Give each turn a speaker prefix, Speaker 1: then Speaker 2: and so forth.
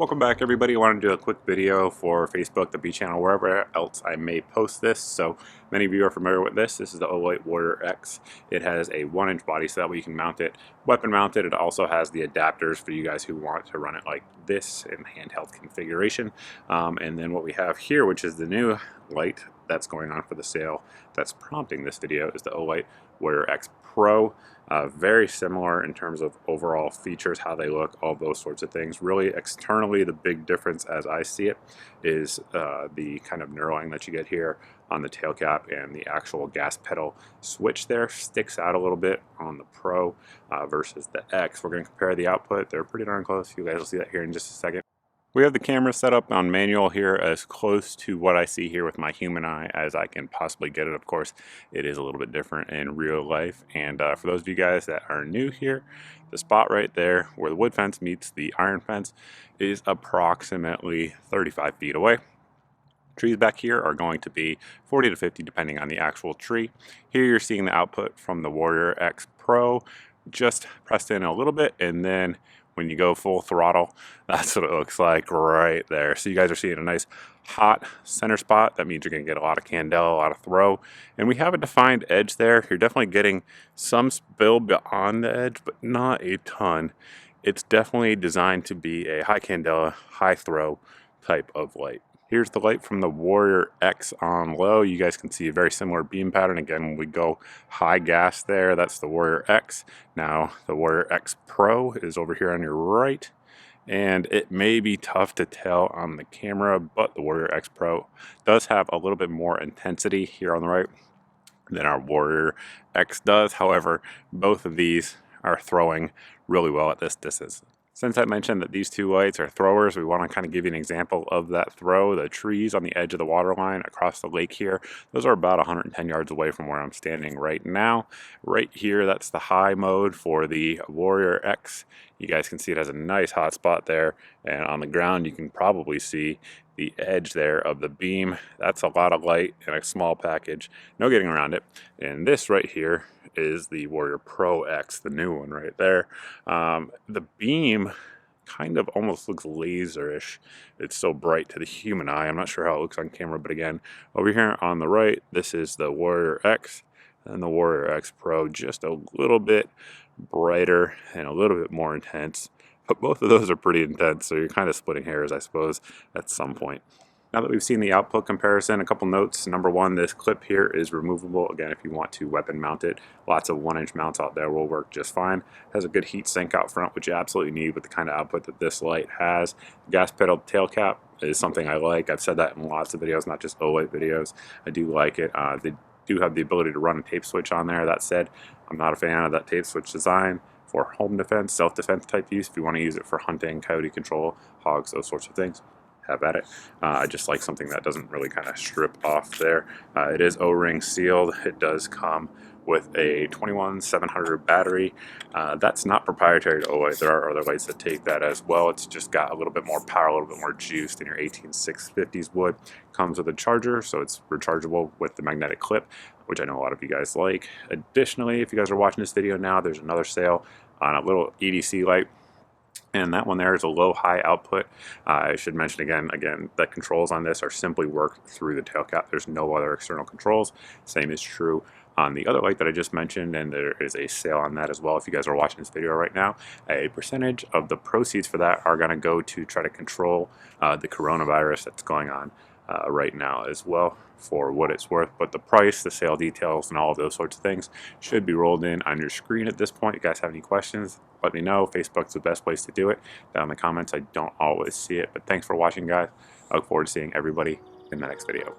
Speaker 1: Welcome back, everybody. I want to do a quick video for Facebook, the B channel, wherever else I may post this. So many of you are familiar with this. This is the Olight Warrior X. It has a 1-inch body set where you can mount it weapon mounted. It also has the adapters for you guys who want to run it like this in handheld configuration. And then what we have here, which is the new light that's going on for the sale that's prompting this video, is the Olight Warrior X Pro. Very similar in terms of overall features, how they look, all those sorts of things. Really externally, the big difference as I see it is the kind of knurling that you get here on the tail cap, and the actual gas pedal switch there sticks out a little bit on the Pro versus the X. We're going to compare the output. They're pretty darn close. You guys will see that here in just a second. We have the camera set up on manual here as close to what I see here with my human eye as I can possibly get it. Of course, it is a little bit different in real life. And for those of you guys that are new here, the spot right there where the wood fence meets the iron fence is approximately 35 feet away. Trees back here are going to be 40 to 50 depending on the actual tree. Here you're seeing the output from the Warrior X Pro, just pressed in a little bit, and then when you go full throttle, that's what it looks like right there. So you guys are seeing a nice hot center spot. That means you're going to get a lot of candela, a lot of throw. And we have a defined edge there. You're definitely getting some spill beyond the edge, but not a ton. It's definitely designed to be a high candela, high throw type of light. Here's the light from the Warrior X on low. You guys can see a very similar beam pattern. Again, when we go high gas there, that's the Warrior X. Now, the Warrior X Pro is over here on your right. And it may be tough to tell on the camera, but the Warrior X Pro does have a little bit more intensity here on the right than our Warrior X does. However, both of these are throwing really well at this distance. Since I mentioned that these two lights are throwers, we want to kind of give you an example of that throw. The trees on the edge of the water line across the lake here, those are about 110 yards away from where I'm standing right now. Right here, that's the high mode for the Warrior X. You guys can see it has a nice hot spot there, and on the ground you can probably see the edge there of the beam. That's a lot of light in a small package, no getting around it. And this right here is the Warrior Pro X, the new one right there. The beam kind of almost looks laserish. It's so bright to the human eye. I'm not sure how it looks on camera, but again, over here on the right, this is the Warrior X, and the Warrior X Pro just a little bit brighter and a little bit more intense. But both of those are pretty intense, so you're kind of splitting hairs, I suppose, at some point. Now that we've seen the output comparison, a couple notes. Number one, this clip here is removable. Again, if you want to weapon mount it, lots of 1-inch mounts out there will work just fine. It has a good heat sink out front, which you absolutely need with the kind of output that this light has. Gas pedal tail cap is something I like. I've said that in lots of videos, not just Olight videos. I do like it. They do have the ability to run a tape switch on there. That said, I'm not a fan of that tape switch design for home defense, self-defense type use. If you want to use it for hunting, coyote control, hogs, those sorts of things, have at it. I just like something that doesn't really kind of strip off there. It is O-ring sealed. It does come with a 21700 battery. That's not proprietary to Olight. There are other lights that take that as well. It's just got a little bit more power, a little bit more juice than your 18650s would. Comes with a charger, so it's rechargeable with the magnetic clip, which I know a lot of you guys like. Additionally, if you guys are watching this video now, there's another sale on a little EDC light, and that one there is a low-high output. I should mention again, the controls on this are simply worked through the tail cap. There's no other external controls. Same is true on the other light that I just mentioned, and there is a sale on that as well. If you guys are watching this video right now, a percentage of the proceeds for that are going to go to try to control the coronavirus that's going on right now as well, for what it's worth. But the price, the sale details, and all of those sorts of things should be rolled in on your screen at this point. If you guys have any questions, let me know. Facebook's the best place to do it. Down in the comments, I don't always see it. But thanks for watching, guys. I look forward to seeing everybody in the next video.